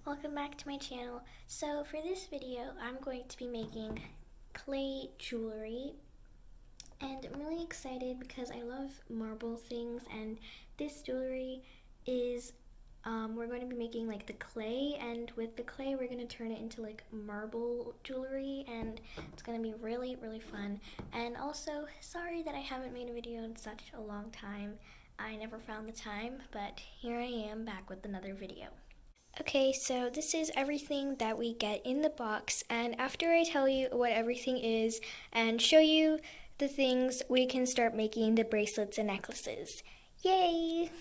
welcome back to my channel. So for this video, I'm going to be making clay jewelry, and I'm really excited because I love marble things, and this jewelry is, we're going to be making like the clay, and with the clay we're going to turn it into like marble jewelry, and it's going to be really, really fun. And also, sorry that I haven't made a video in such a long time. I never found the time, but here I am back with another video. Okay, so this is everything that we get in the box, and after I tell you what everything is and show you the things, we can start making the bracelets and necklaces. Yay!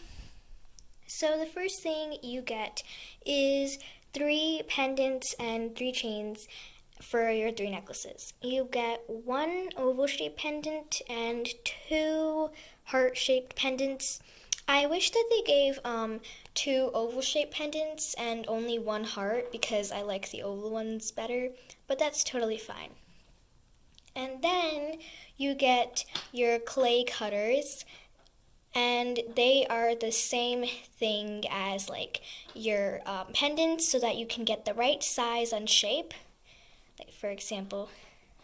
So the first thing you get is 3 pendants and 3 chains for your 3 necklaces. You get 1 oval-shaped pendant and 2 heart-shaped pendants. I wish that they gave 2 oval-shaped pendants and only 1 heart because I like the oval ones better, but that's totally fine. And then you get your clay cutters, and they are the same thing as like your pendants so that you can get the right size and shape. Like for example,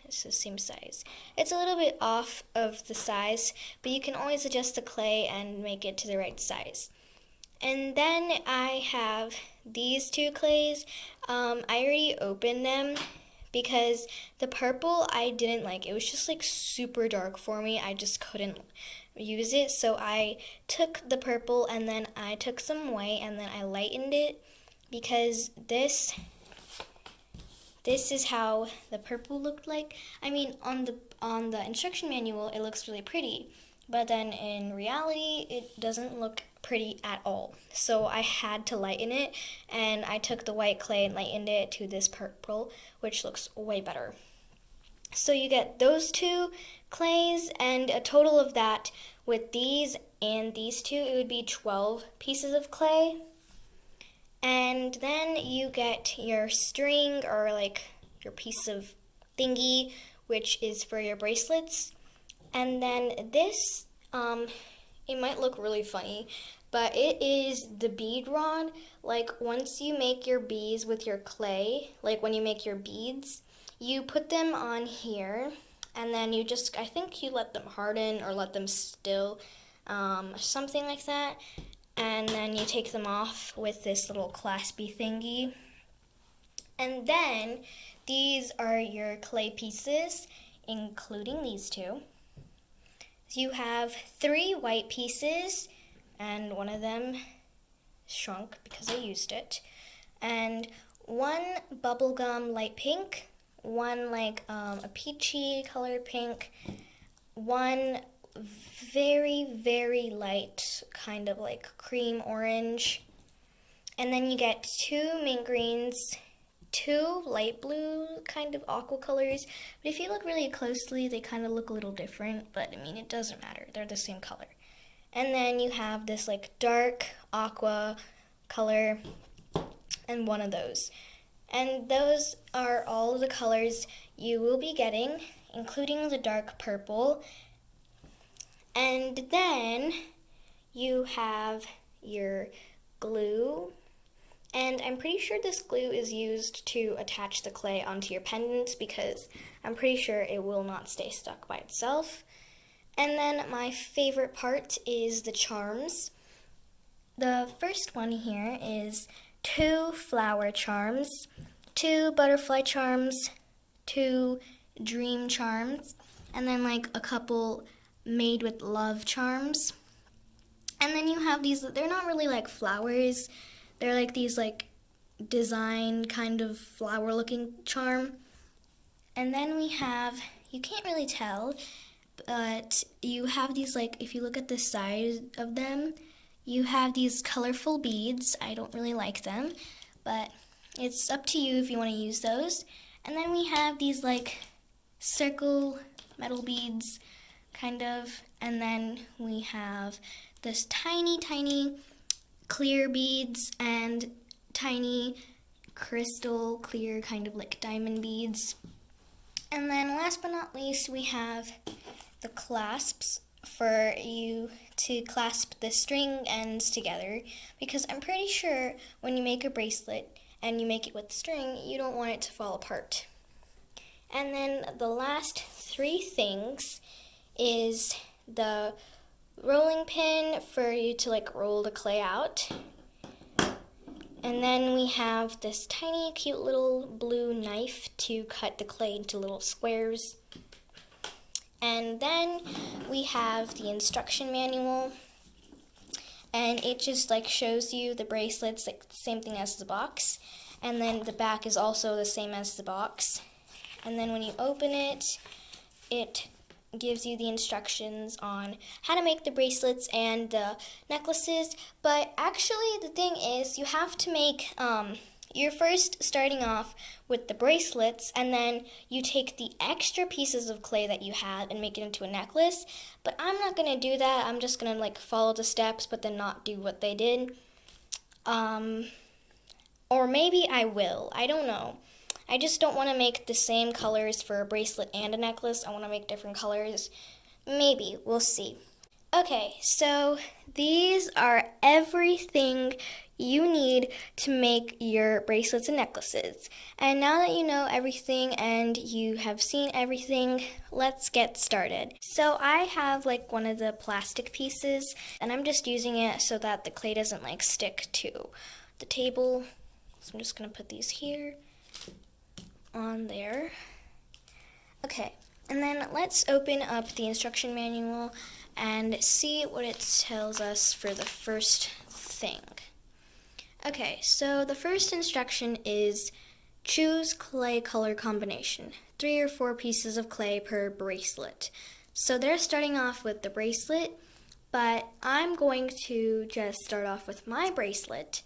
it's the same size. It's a little bit off of the size, but you can always adjust the clay and make it to the right size. And then I have these 2 clays. I already opened them because the purple I didn't like. It was just like super dark for me. I just couldn't use it. So I took the purple and then I took some white and then I lightened it because this is how the purple looked like. I mean, on the instruction manual, it looks really pretty, but then in reality, it doesn't look pretty at all. So I had to lighten it, and I took the white clay and lightened it to this purple, which looks way better. So you get those 2 clays, and a total of that with these and these 2, it would be 12 pieces of clay. And then you get your string, or like your piece of thingy, which is for your bracelets. And then this, it might look really funny, but it is the bead rod. Like once you make your beads with your clay, like when you make your beads, you put them on here, and then you just, I think you let them harden or let them still, something like that. And then you take them off with this little claspy thingy. And then these are your clay pieces, including these 2. You have 3 white pieces, and one of them shrunk because I used it. And 1 bubblegum light pink, 1 like a peachy colored pink, 1 very, very light, kind of like cream orange. And then you get 2 mint greens, 2 light blue, kind of aqua colors. But if you look really closely, they kind of look a little different, but I mean, it doesn't matter. They're the same color. And then you have this like dark aqua color and 1 of those. And those are all of the colors you will be getting, including the dark purple. And then you have your glue, and I'm pretty sure this glue is used to attach the clay onto your pendants because I'm pretty sure it will not stay stuck by itself. And then my favorite part is the charms. The first one here is 2 flower charms, 2 butterfly charms, 2 dream charms, and then like a couple made with love charms. And then you have these, they're not really like flowers, they're like these like design kind of flower looking charm. And then we have, you can't really tell, but you have these like, if you look at the side of them, you have these colorful beads. I don't really like them, but it's up to you if you want to use those. And then we have these like circle metal beads, kind of, and then we have this tiny, tiny clear beads and tiny crystal clear kind of like diamond beads. And then last but not least, we have the clasps for you to clasp the string ends together, because I'm pretty sure when you make a bracelet and you make it with string, you don't want it to fall apart. And then the last three things is the rolling pin for you to like roll the clay out. And then we have this tiny cute little blue knife to cut the clay into little squares. And then we have the instruction manual, and it just like shows you the bracelets, like the same thing as the box. And then the back is also the same as the box. And then when you open it, it gives you the instructions on how to make the bracelets and the necklaces. But actually the thing is, you have to make, you're first starting off with the bracelets, and then you take the extra pieces of clay that you had and make it into a necklace. But I'm not going to do that. I'm just going to like follow the steps but then not do what they did. Or maybe I will. I don't know. I just don't want to make the same colors for a bracelet and a necklace. I want to make different colors. Maybe. We'll see. Okay, so these are everything you need to make your bracelets and necklaces. And now that you know everything and you have seen everything, let's get started. So I have like one of the plastic pieces, and I'm just using it so that the clay doesn't like stick to the table. So I'm just going to put these here, on there. Okay, and then let's open up the instruction manual and see what it tells us for the first thing. Okay, so the first instruction is choose clay color combination. 3 or 4 pieces of clay per bracelet. So they're starting off with the bracelet, but I'm going to just start off with my bracelet.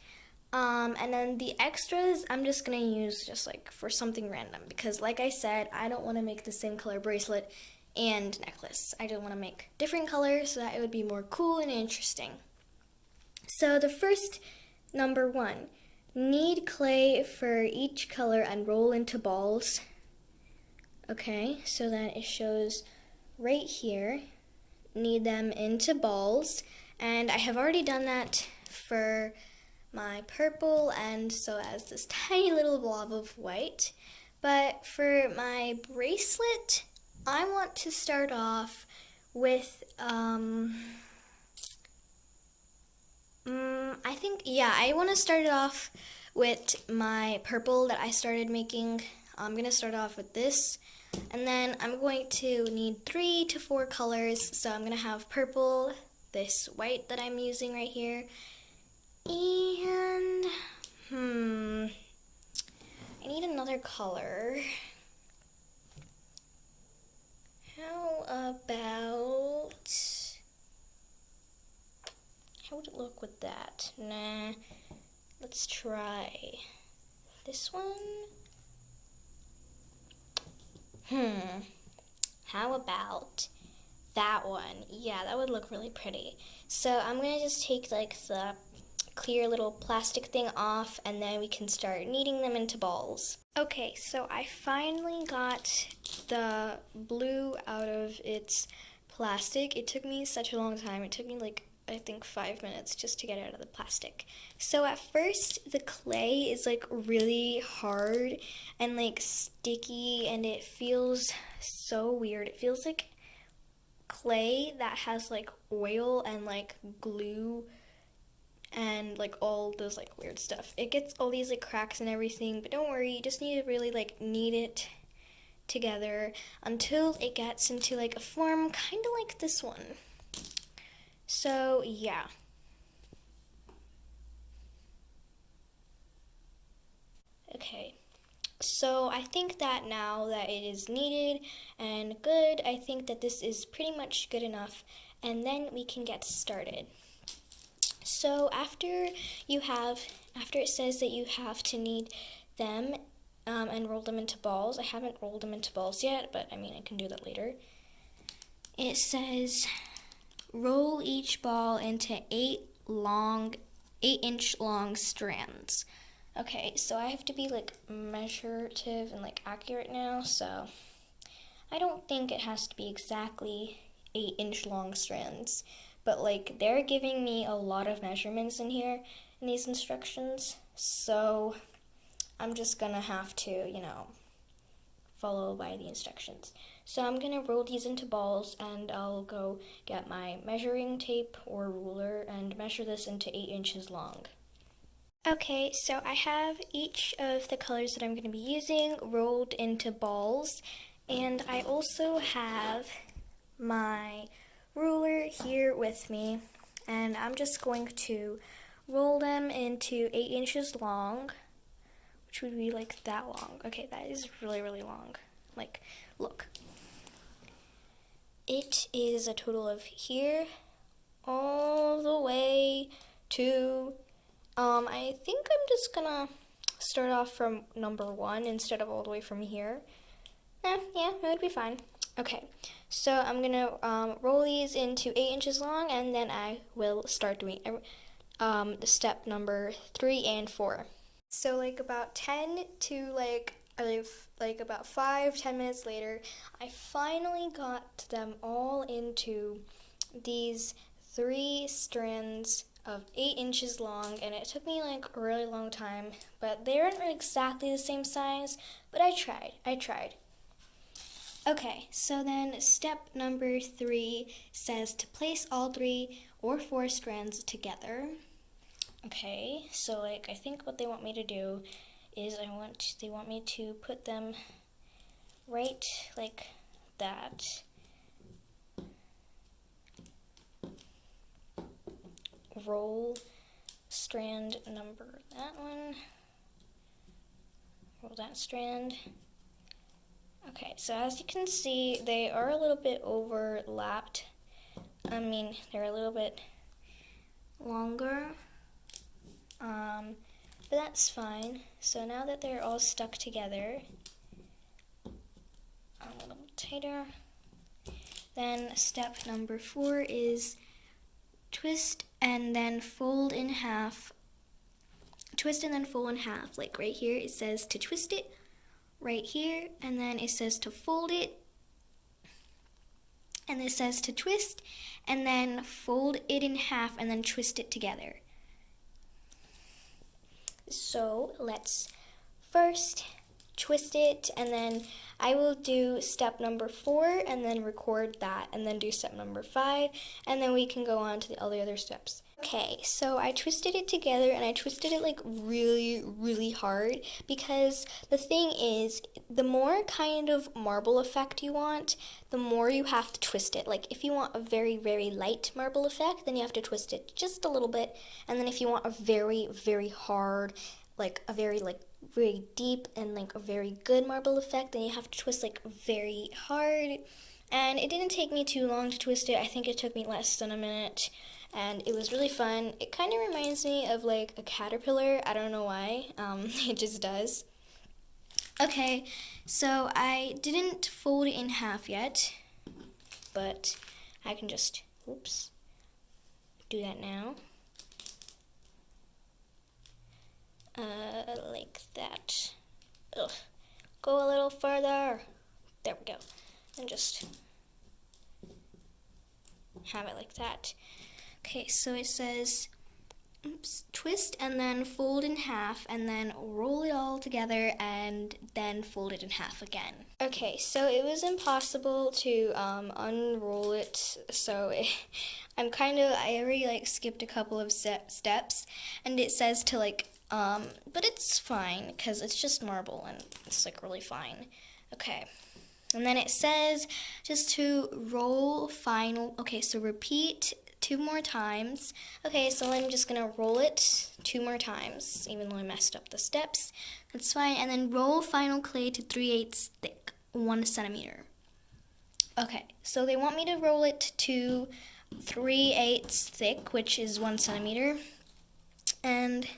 And then the extras, I'm just going to use just like for something random, because like I said, I don't want to make the same color bracelet and necklace. I just want to make different colors so that it would be more cool and interesting. So the first, number 1, knead clay for each color and roll into balls. Okay, so that it shows right here, knead them into balls, and I have already done that for my purple, and so as this tiny little blob of white. But for my bracelet, I want to start off with I want to start it off with my purple that I started making. I'm going to start off with this, and then I'm going to need 3 to 4 colors. So I'm going to have purple, this white that I'm using right here, and I need another color. How would it look with that? Nah, let's try this one. How about that one? Yeah, that would look really pretty. So I'm gonna just take like the clear little plastic thing off, and then we can start kneading them into balls. Okay, so I finally got the blue out of its plastic. It took me such a long time. It took me like, I think 5 minutes just to get it out of the plastic. So at first the clay is like really hard and like sticky, and it feels so weird. It feels like clay that has like oil and like glue and like all those like weird stuff. It gets all these like cracks and everything, but don't worry, you just need to really like knead it together until it gets into like a form kind of like this one. So yeah. Okay, so I think that now that it is kneaded and good, I think that this is pretty much good enough, and then we can get started. So after it says that you have to knead them and roll them into balls. I haven't rolled them into balls yet, but I mean, I can do that later. It says roll each ball into 8-inch long strands. Okay, so I have to be like measurative and like accurate now, so I don't think it has to be exactly 8-inch long strands, but like they're giving me a lot of measurements in here in these instructions, so I'm just gonna have to, you know, follow by the instructions. So I'm gonna roll these into balls, and I'll go get my measuring tape or ruler and measure this into 8 inches long. Okay, so I have each of the colors that I'm going to be using rolled into balls, and I also have my ruler here with me, and I'm just going to roll them into 8 inches long, which would be like that long. Okay, that is really, really long. Like, look. It is a total of here all the way to I think I'm just gonna start off from number 1 instead of all the way from here. Yeah, it would be fine. Okay, so I'm gonna roll these into 8 inches long, and then I will start doing the step number 3 and 4. So like about 10 to like about 5-10 minutes later, I finally got them all into these 3 strands of 8 inches long, and it took me like a really long time, but they aren't exactly the same size, but I tried. Okay, so then step number 3 says to place all 3 or 4 strands together. Okay, so like I think what they want me to do is they want me to put them right like that. Roll strand number that one. Roll that strand. Okay, so as you can see, they are a little bit overlapped. I mean, they're a little bit longer, but that's fine. So now that they're all stuck together, a little tighter. Then step number 4 is twist and then fold in half. Twist and then fold in half. Like right here, it says to twist it. Right here, and then it says to fold it. And it says to twist, and then fold it in half, and then twist it together. So let's first twist it, and then I will do step number 4 and then record that, and then do step number 5, and then we can go on to all the other steps. Okay, so I twisted it together, and I twisted it like really, really hard, because the thing is, the more kind of marble effect you want, the more you have to twist it. Like if you want a very, very light marble effect, then you have to twist it just a little bit, and then if you want a very, very hard, like a very deep and like a very good marble effect, then you have to twist like very hard. And it didn't take me too long to twist it. I think it took me less than a minute, and it was really fun. It kind of reminds me of like a caterpillar. I don't know why. It just does. Okay, so I didn't fold it in half yet, but I can just, do that now. Like that. Ugh. Go a little further. There we go. And just have it like that. Okay, so it says, twist and then fold in half, and then roll it all together, and then fold it in half again. Okay, so it was impossible to unroll it, so I already like skipped a couple of steps, and it says to like, but it's fine, because it's just marble, and it's like really fine. Okay, and then it says just to roll final. Okay, so repeat 2 more times. Okay, so I'm just gonna roll it 2 more times, even though I messed up the steps. That's fine. And then roll final clay to 3/8 thick, 1 centimeter. Okay, so they want me to roll it to 3/8 thick, which is 1 centimeter. And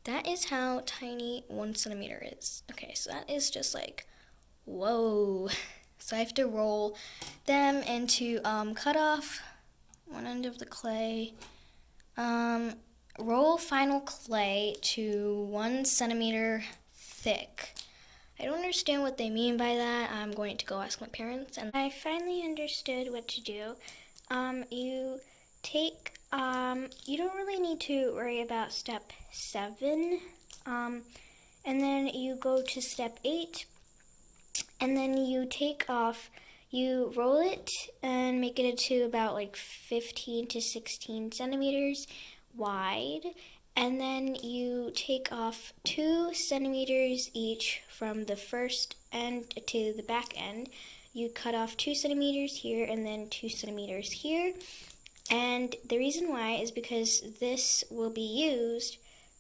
that is how tiny 1 centimeter is. Okay, so that is just like, whoa. So I have to roll them into, cut off one end of the clay. Roll final clay to 1 centimeter thick. I don't understand what they mean by that. I'm going to go ask my parents. And I finally understood what to do. You take, you don't really need to worry about step 7. And then you go to step 8, and then you you roll it and make it to about like 15 to 16 centimeters wide. And then you take off 2 centimeters each from the first end to the back end. You cut off 2 centimeters here and then 2 centimeters here. And the reason why is because this will be used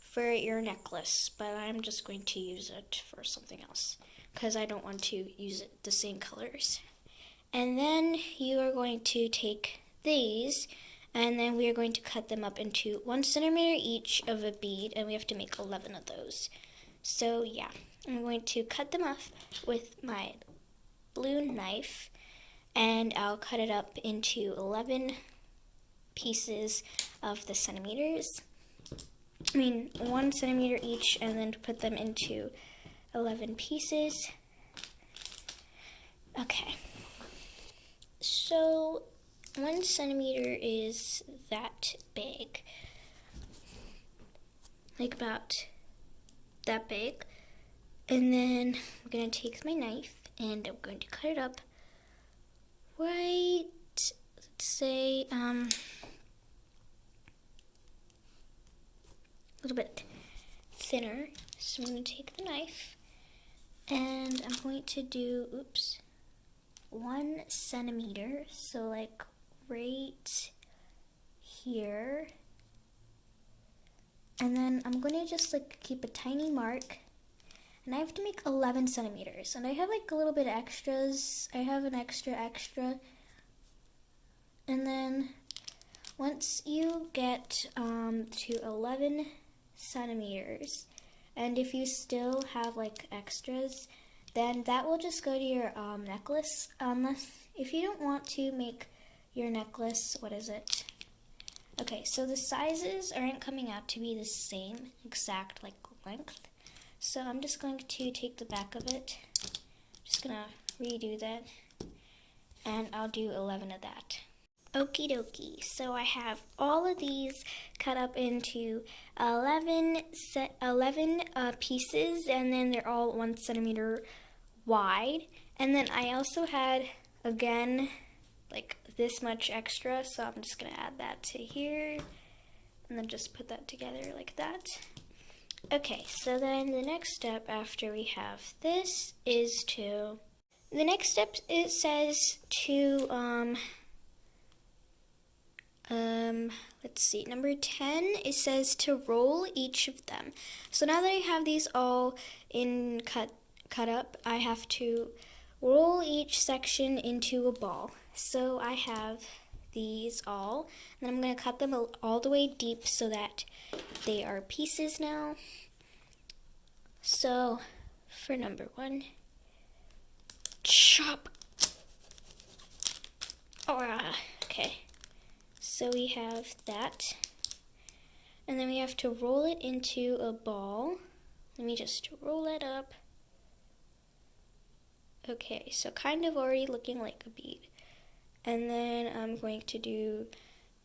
for your necklace, but I'm just going to use it for something else because I don't want to use it the same colors. And then you are going to take these, and then we are going to cut them up into 1 centimeter each of a bead, and we have to make 11 of those. So yeah, I'm going to cut them off with my blue knife, and I'll cut it up into 11 pieces of the centimeters. 1 centimeter each, and then put them into 11 pieces. Okay. So 1 centimeter is that big, like about that big. And then I'm going to take my knife and I'm going to cut it up right, let's say, a little bit thinner. So I'm going to take the knife and I'm going to do, 1 centimeter, so like right here. And then I'm going to just like keep a tiny mark, and I have to make 11 centimeters. And I have like a little bit of extras. I have an extra. And then once you get to 11 centimeters, and if you still have like extras, then that will just go to your necklace. Unless, if you don't want to make your necklace, Okay, so the sizes aren't coming out to be the same exact like length. So I'm just going to take the back of it, just gonna redo that, and I'll do 11 of that. Okie dokie, so I have all of these cut up into 11 pieces, and then they're all 1 centimeter wide. And then I also had, again, like this much extra, so I'm just going to add that to here, and then just put that together like that. Okay, so then the next step after we have this is the next step, it says to, let's see, number 10, it says to roll each of them. So now that I have these all cut up, I have to roll each section into a ball. So I have these all, and I'm going to cut them all the way deep so that they are pieces now. So for number 1, chop. Okay. So we have that, and then we have to roll it into a ball. Let me just roll it up. Okay, so kind of already looking like a bead. And then I'm going to do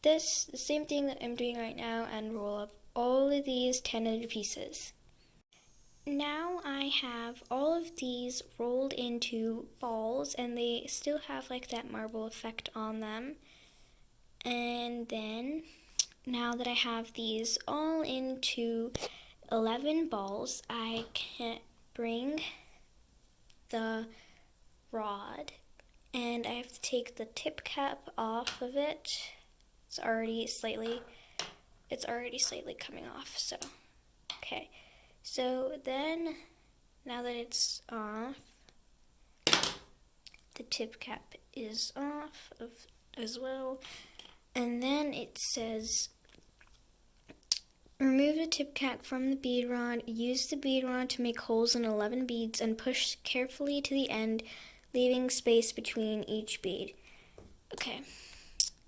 this, the same thing that I'm doing right now, and roll up all of these 10 other pieces. Now I have all of these rolled into balls, and they still have like that marble effect on them. And then, now that I have these all into 11 balls, I can bring the rod, and I have to take the tip cap off of it. It's already slightly coming off, so, okay. So then, now that it's off, the tip cap is off as well. And then it says, remove the tip cap from the bead rod, use the bead rod to make holes in 11 beads, and push carefully to the end, leaving space between each bead. Okay,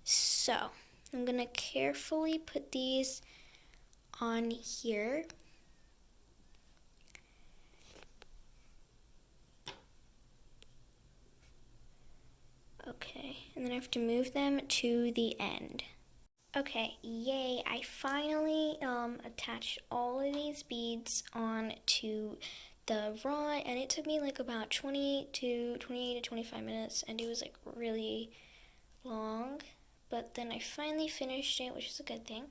so I'm going to carefully put these on here. Okay, and then I have to move them to the end. Okay, yay, I finally attached all of these beads onto the rod, and it took me like about 28 to 25 minutes, and it was like really long, but then I finally finished it, which is a good thing.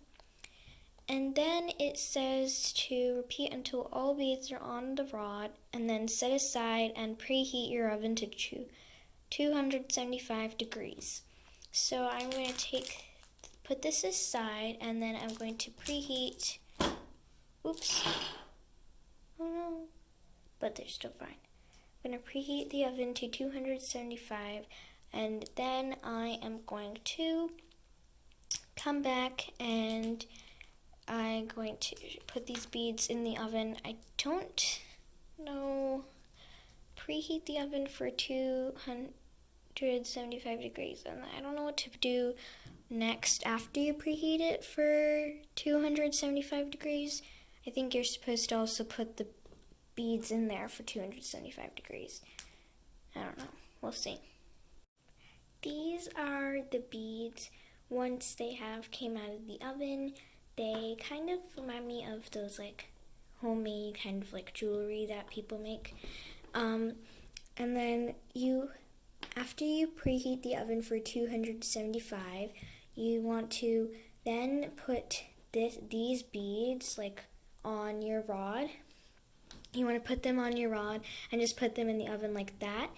And then it says to repeat until all beads are on the rod, and then set aside and preheat your oven to 275 degrees. So I'm going to put this aside, and then I'm going to preheat. Oops. Oh no. But they're still fine. I'm going to preheat the oven to 275, and then I am going to come back and I'm going to put these beads in the oven. I don't know. Preheat the oven for 275 degrees, and I don't know what to do next after you preheat it for 275 degrees. I think you're supposed to also put the beads in there for 275 degrees. I don't know. We'll see. These are the beads once they came out of the oven. They kind of remind me of those like homemade kind of like jewelry that people make. And then after you preheat the oven for 275, you want to then put these beads like on your rod. You want to put them on your rod and just put them in the oven like that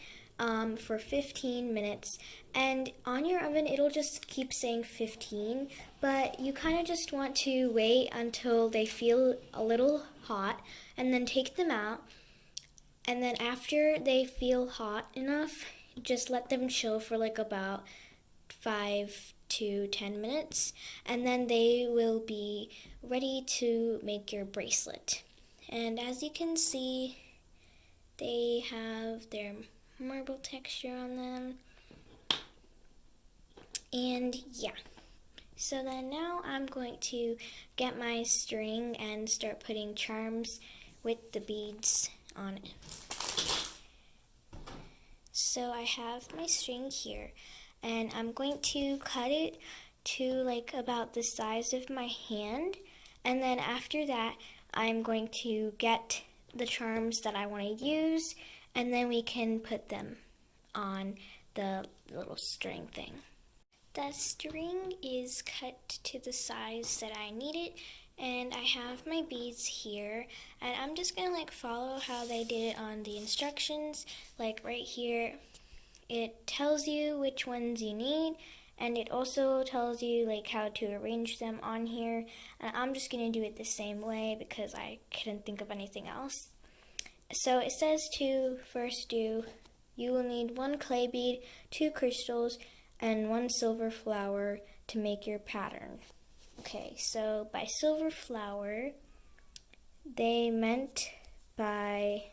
for 15 minutes. And on your oven, it'll just keep saying 15, but you kind of just want to wait until they feel a little hot and then take them out. And then after they feel hot enough, just let them chill for like about 5 to 10 minutes, and then they will be ready to make your bracelet. And as you can see, they have their marble texture on them. And yeah. So then now I'm going to get my string and start putting charms with the beads on it. So I have my string here, and I'm going to cut it to like about the size of my hand, and then after that I'm going to get the charms that I want to use, and then we can put them on the little string thing. The string is cut to the size that I need it, and I have my beads here, and I'm just gonna like follow how they did it on the instructions. Like right here, it tells you which ones you need, and it also tells you like how to arrange them on here, and I'm just gonna do it the same way because I couldn't think of anything else. So it says to first you will need 1 clay bead, 2 crystals, and 1 silver flower to make your pattern. Okay, so by silver flower, they meant by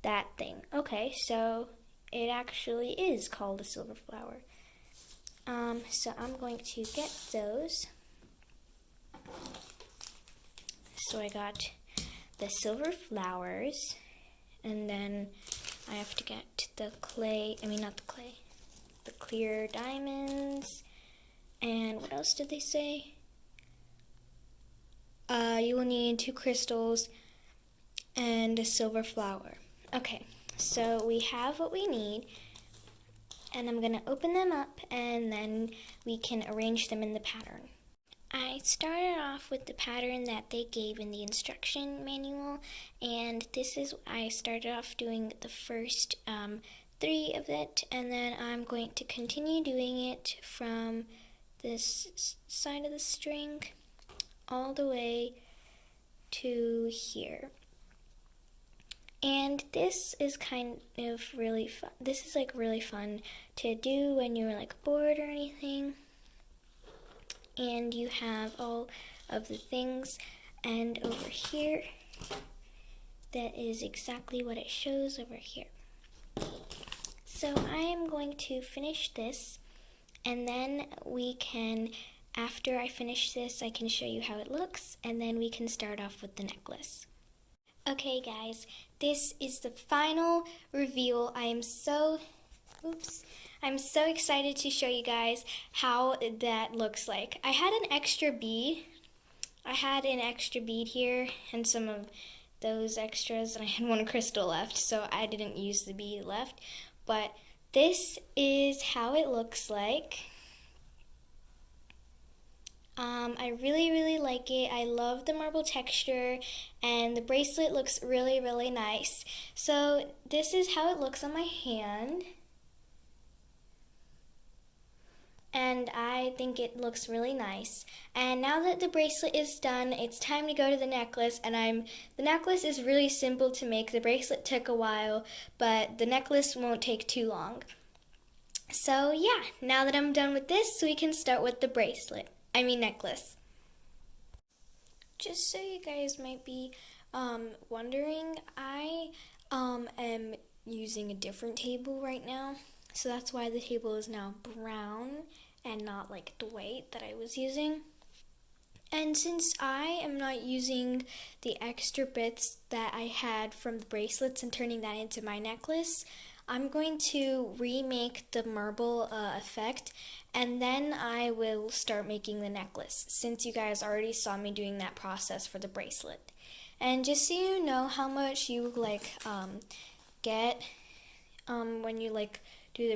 that thing. Okay, so it actually is called a silver flower. So I'm going to get those. So I got the silver flowers, and then I have to get the clear diamonds. And what else did they say? You will need 2 crystals and a silver flower. Okay, so we have what we need, and I'm going to open them up, and then we can arrange them in the pattern. I started off with the pattern that they gave in the instruction manual, and I started off doing the first 3 of it, and then I'm going to continue doing it from this side of the string all the way to here. And this is kind of really fun. This is like really fun to do when you're like bored or anything. And you have all of the things, and over here, that is exactly what it shows over here. So I am going to finish this, and then after I finish this, I can show you how it looks, and then we can start off with the necklace. Okay guys, this is the final reveal. I I'm so excited to show you guys how that looks like. I had an extra bead. I had an extra bead here and some of those extras, and I had one crystal left, so I didn't use the bead left. But this is how it looks like. I really like it. I love the marble texture, and the bracelet looks really nice. So this is how it looks on my hand. And I think it looks really nice. And now that the bracelet is done, it's time to go to the necklace. And the necklace is really simple to make. The bracelet took a while, but the necklace won't take too long. So yeah, now that I'm done with this, we can start with the necklace. Just so you guys might be wondering, I am using a different table right now. So that's why the table is now brown and not like the white that I was using. And since I am not using the extra bits that I had from the bracelets and turning that into my necklace, I'm going to remake the marble effect, and then I will start making the necklace, since you guys already saw me doing that process for the bracelet. And just so you know how much you get when you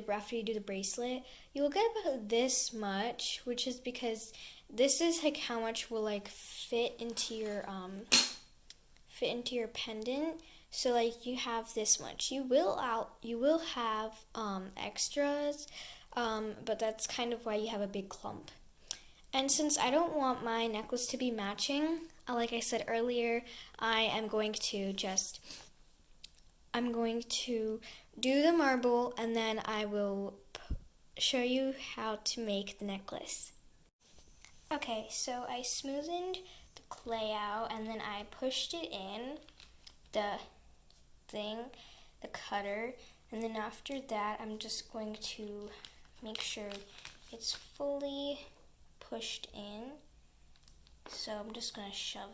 after you do the bracelet, you will get about this much, which is because this is like how much will fit into your pendant. So like you have this much. You will have extras, but that's kind of why you have a big clump. And since I don't want my necklace to be matching, like I said earlier, I'm going to do the marble, and then I will show you how to make the necklace. Okay, so I smoothened the clay out, and then I pushed it in the cutter, and then after that I'm just going to make sure it's fully pushed in. So I'm just going to shove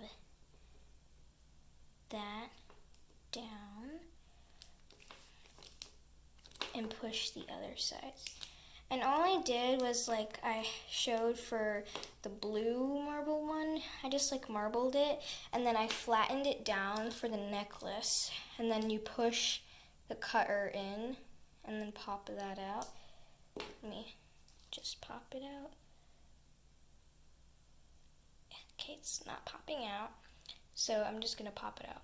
that down and push the other sides. And all I did was I showed for the blue marble one, I just marbled it, and then I flattened it down for the necklace, and then you push the cutter in and then pop that out. Let me just pop it out. Okay, it's not popping out, so I'm just gonna pop it out.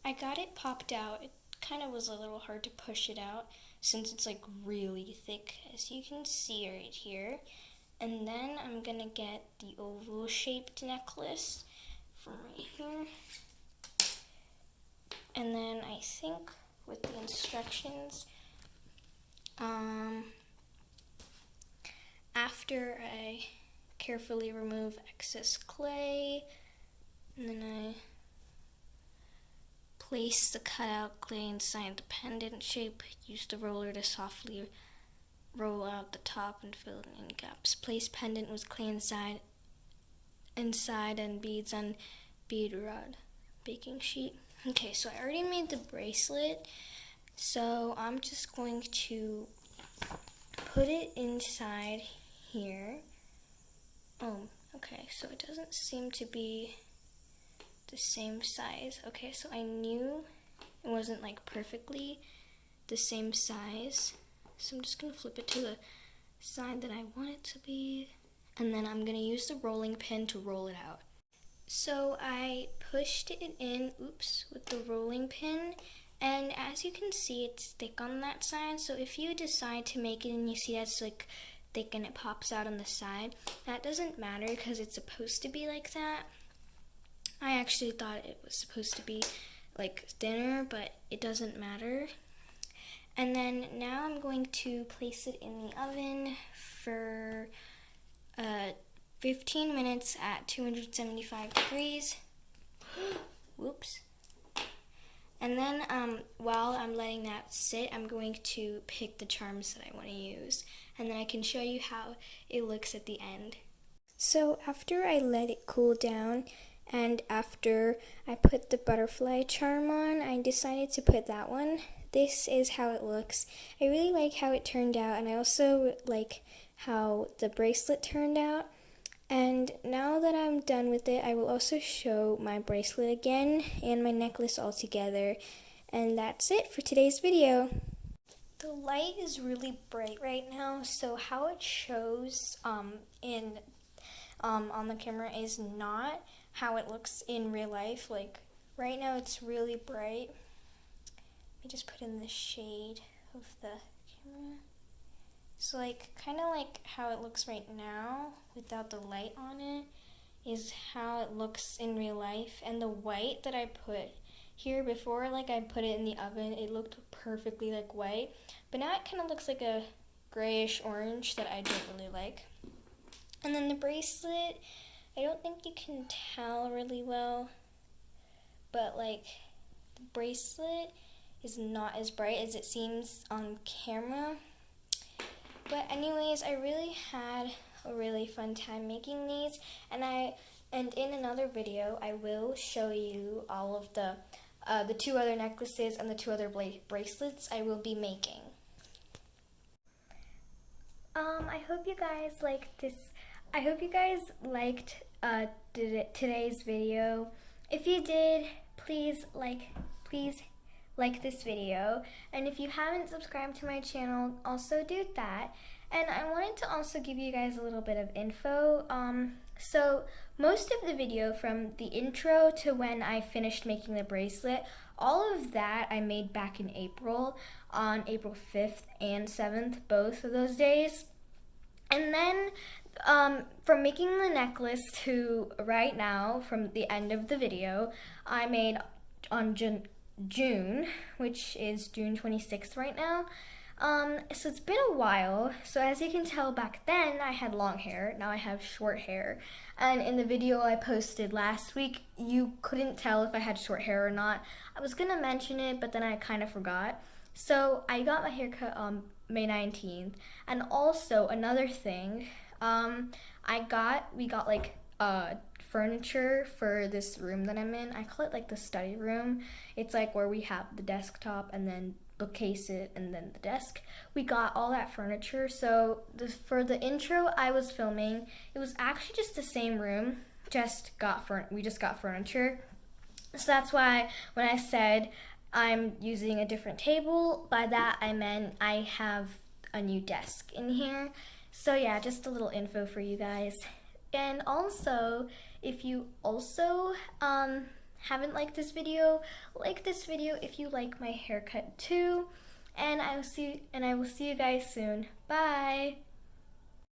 I got it popped out. It kind of was a little hard to push it out since it's really thick, as you can see right here. And then I'm gonna get the oval shaped necklace from right here. And then I think with the instructions, after I carefully remove excess clay, and then I place the cutout clay inside the pendant shape. Use the roller to softly roll out the top and fill in gaps. Place pendant with clay inside and beads on bead rod baking sheet. Okay, so I already made the bracelet, so I'm just going to put it inside here. Oh, okay, so it doesn't seem to be the same size. Okay, so I knew it wasn't perfectly the same size. So I'm just gonna flip it to the side that I want it to be, and then I'm gonna use the rolling pin to roll it out. So I pushed it in, with the rolling pin, and as you can see, it's thick on that side. So if you decide to make it and you see that's thick and it pops out on the side, that doesn't matter because it's supposed to be like that. I actually thought it was supposed to be thinner, but it doesn't matter. And then now I'm going to place it in the oven for 15 minutes at 275 degrees. Whoops. And then while I'm letting that sit, I'm going to pick the charms that I want to use. And then I can show you how it looks at the end. So after I let it cool down, And after I put the butterfly charm on, I decided to put that one. This is how it looks. I really like how it turned out, and I also like how the bracelet turned out. And now that I'm done with it, I will also show my bracelet again and my necklace all together. And that's it for today's video. The light is really bright right now, so how it shows on the camera is not how it looks in real life. Like right now it's really bright. Let me just put in the shade of the camera. So like kind of like how it looks right now without the light on it is how it looks in real life. And the white that I put here before, like I put it in the oven, it looked perfectly like white, but now it kind of looks like a grayish orange that I don't really like. And then the bracelet, I don't think you can tell really well, but like the bracelet is not as bright as it seems on camera. But anyways, I really had a really fun time making these, and in another video I will show you all of the 2 other necklaces and the 2 other bracelets I will be making. I hope you guys liked this. I hope you guys liked today's video. If you did, please like this video, and if you haven't subscribed to my channel, also do that. And I wanted to also give you guys a little bit of info. So most of the video, from the intro to when I finished making the bracelet, all of that I made back in April, on April 5th and 7th, both of those days. And then from making the necklace to right now, from the end of the video, I made on June, which is June 26th right now. So it's been a while. So as you can tell, back then I had long hair, now I have short hair. And in the video I posted last week, you couldn't tell if I had short hair or not. I was gonna mention it, but then I kind of forgot. So I got my hair cut on May 19th. And also another thing, we got like furniture for this room that I'm in. I call it like the study room. It's like where we have the desktop and then bookcase it and then the desk. We got all that furniture. So for the intro I was filming, it was actually just the same room, we just got furniture. So that's why when I said I'm using a different table, by that I meant I have a new desk in here. So yeah, just a little info for you guys. And also, if you also haven't liked this video, like this video if you like my haircut too. And I will see you guys soon. Bye.